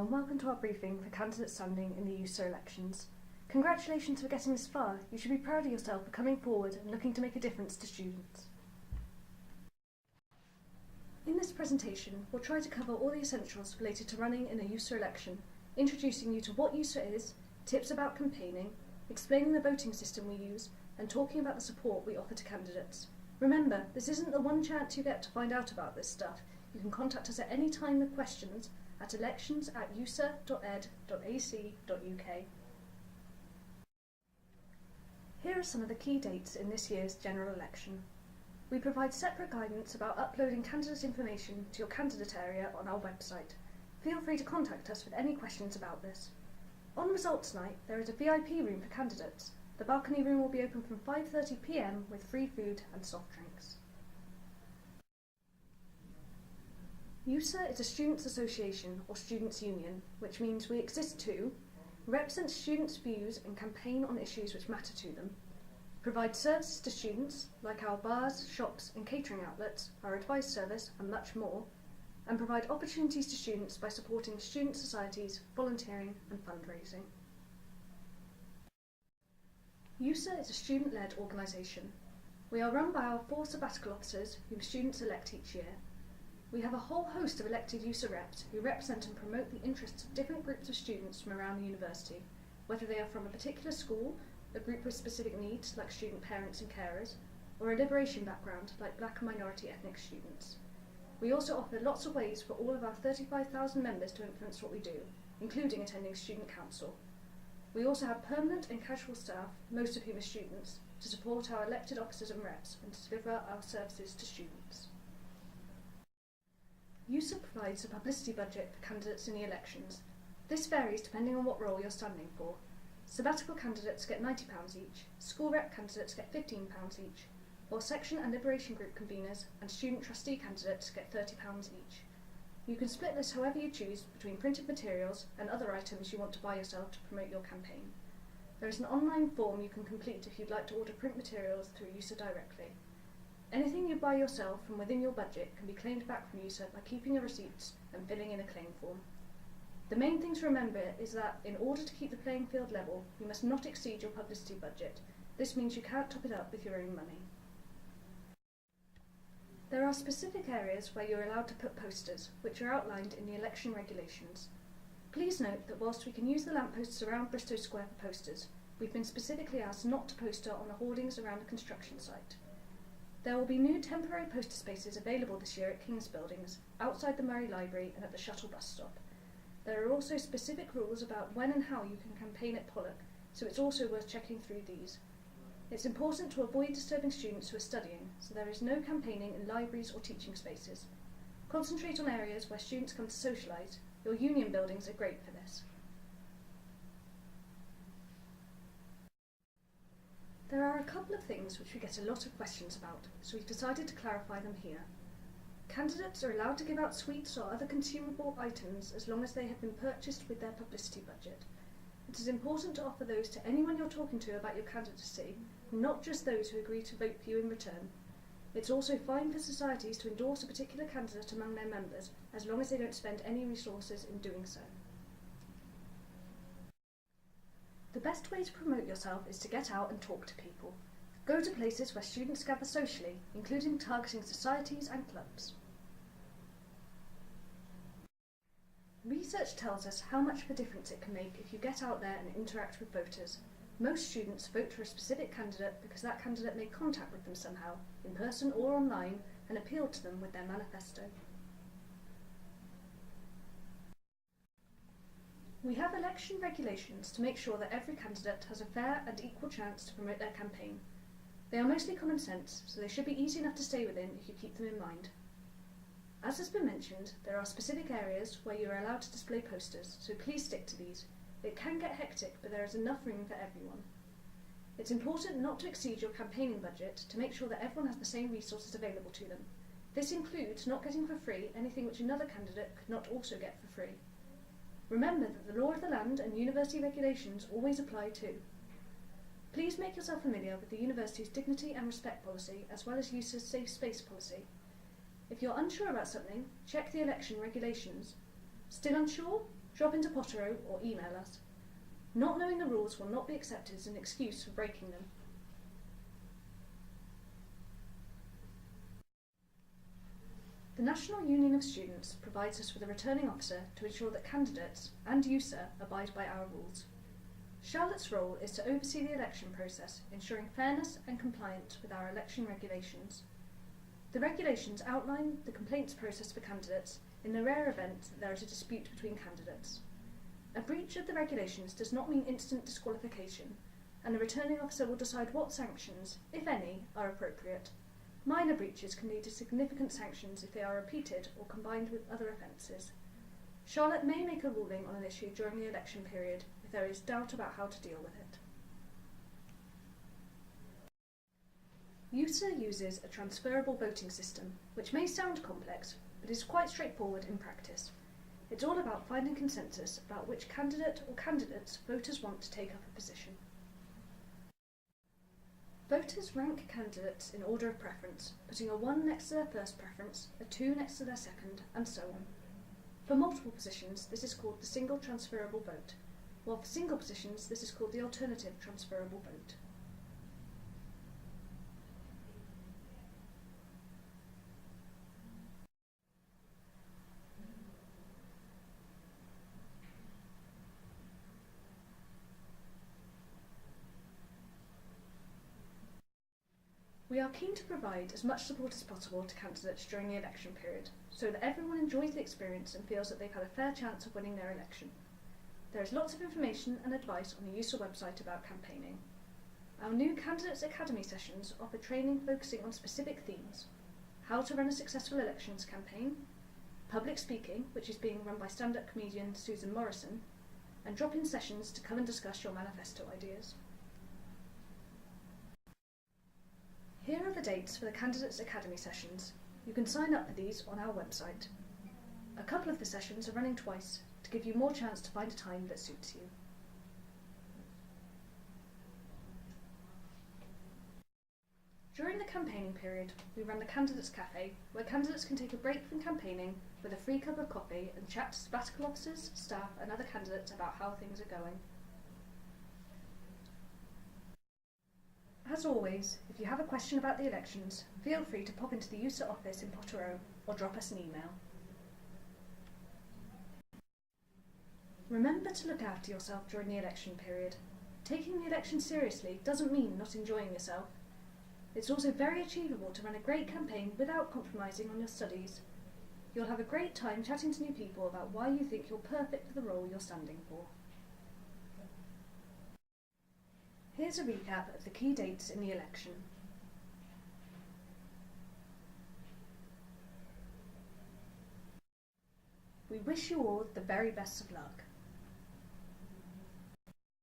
and welcome to our briefing for candidates standing in the EUSA elections. Congratulations for getting this far. You should be proud of yourself for coming forward and looking to make a difference to students. In this presentation, we'll try to cover all the essentials related to running in a EUSA election, introducing you to what EUSA is, tips about campaigning, explaining the voting system we use, and talking about the support we offer to candidates. Remember, this isn't the one chance you get to find out about this stuff. You can contact us at any time with questions at elections@eusa.ed.ac.uk. Here are some of the key dates in this year's general election. We provide separate guidance about uploading candidate information to your candidate area on our website. Feel free to contact us with any questions about this. On results night, there is a VIP room for candidates. The balcony room will be open from 5:30 p.m. with free food and soft drinks. EUSA is a students' association or students' union, which means we exist to represent students' views and campaign on issues which matter to them, provide services to students like our bars, shops and catering outlets, our advice service and much more, and provide opportunities to students by supporting student societies, volunteering and fundraising. EUSA is a student-led organisation. We are run by our 4 sabbatical officers whom students elect each year. We have a whole host of elected EUSA reps who represent and promote the interests of different groups of students from around the university, whether they are from a particular school, a group with specific needs like student parents and carers, or a liberation background like black and minority ethnic students. We also offer lots of ways for all of our 35,000 members to influence what we do, including attending student council. We also have permanent and casual staff, most of whom are students, to support our elected officers and reps and to deliver our services to students. EUSA provides a publicity budget for candidates in the elections. This varies depending on what role you're standing for. Sabbatical candidates get £90 each, school rep candidates get £15 each, while section and liberation group conveners and student trustee candidates get £30 each. You can split this however you choose between printed materials and other items you want to buy yourself to promote your campaign. There is an online form you can complete if you'd like to order print materials through EUSA directly. Anything you buy yourself from within your budget can be claimed back from EUSA by keeping your receipts and filling in a claim form. The main thing to remember is that in order to keep the playing field level, you must not exceed your publicity budget. This means you can't top it up with your own money. There are specific areas where you're allowed to put posters, which are outlined in the election regulations. Please note that whilst we can use the lampposts around Bristow Square for posters, we've been specifically asked not to poster on the hoardings around the construction site. There will be new temporary poster spaces available this year at King's Buildings, outside the Murray Library and at the Shuttle bus stop. There are also specific rules about when and how you can campaign at Pollock, so it's also worth checking through these. It's important to avoid disturbing students who are studying, so there is no campaigning in libraries or teaching spaces. Concentrate on areas where students come to socialise. Your union buildings are great for this. There are a couple of things which we get a lot of questions about, so we've decided to clarify them here. Candidates are allowed to give out sweets or other consumable items as long as they have been purchased with their publicity budget. It is important to offer those to anyone you're talking to about your candidacy, not just those who agree to vote for you in return. It's also fine for societies to endorse a particular candidate among their members, as long as they don't spend any resources in doing so. The best way to promote yourself is to get out and talk to people. Go to places where students gather socially, including targeting societies and clubs. Research tells us how much of a difference it can make if you get out there and interact with voters. Most students vote for a specific candidate because that candidate made contact with them somehow, in person or online, and appealed to them with their manifesto. We have election regulations to make sure that every candidate has a fair and equal chance to promote their campaign. They are mostly common sense, so they should be easy enough to stay within if you keep them in mind. As has been mentioned, there are specific areas where you are allowed to display posters, so please stick to these. It can get hectic, but there is enough room for everyone. It's important not to exceed your campaigning budget to make sure that everyone has the same resources available to them. This includes not getting for free anything which another candidate could not also get for free. Remember that the law of the land and university regulations always apply too. Please make yourself familiar with the university's dignity and respect policy, as well as EUSA's safe space policy. If you're unsure about something, check the election regulations. Still unsure? drop into Potero or email us. Not knowing the rules will not be accepted as an excuse for breaking them. The National Union of Students provides us with a returning officer to ensure that candidates and EUSA abide by our rules. Charlotte's role is to oversee the election process, ensuring fairness and compliance with our election regulations. The regulations outline the complaints process for candidates in the rare event that there is a dispute between candidates. A breach of the regulations does not mean instant disqualification, and the returning officer will decide what sanctions, if any, are appropriate. Minor breaches can lead to significant sanctions if they are repeated or combined with other offences. Charlotte may make a ruling on an issue during the election period if there is doubt about how to deal with it. EUSA uses a transferable voting system, which may sound complex, but is quite straightforward in practice. It's all about finding consensus about which candidate or candidates voters want to take up a position. Voters rank candidates in order of preference, putting a 1 next to their first preference, a 2 next to their second, and so on. For multiple positions, this is called the single transferable vote, while for single positions, this is called the alternative transferable vote. We are keen to provide as much support as possible to candidates during the election period, so that everyone enjoys the experience and feels that they've had a fair chance of winning their election. There is lots of information and advice on the EUSA website about campaigning. Our new Candidates Academy sessions offer training focusing on specific themes: how to run a successful elections campaign, public speaking, which is being run by stand-up comedian Susan Morrison, and drop-in sessions to come and discuss your manifesto ideas. Here are the dates for the Candidates Academy sessions. You can sign up for these on our website. A couple of the sessions are running twice to give you more chance to find a time that suits you. During the campaigning period, we run the Candidates Cafe, where candidates can take a break from campaigning with a free cup of coffee and chat to sabbatical officers, staff and other candidates about how things are going. As always, if you have a question about the elections, feel free to pop into the EUSA office in Potero or drop us an email. Remember to look after yourself during the election period. Taking the election seriously doesn't mean not enjoying yourself. It's also very achievable to run a great campaign without compromising on your studies. You'll have a great time chatting to new people about why you think you're perfect for the role you're standing for. Here's a recap of the key dates in the election. We wish you all the very best of luck.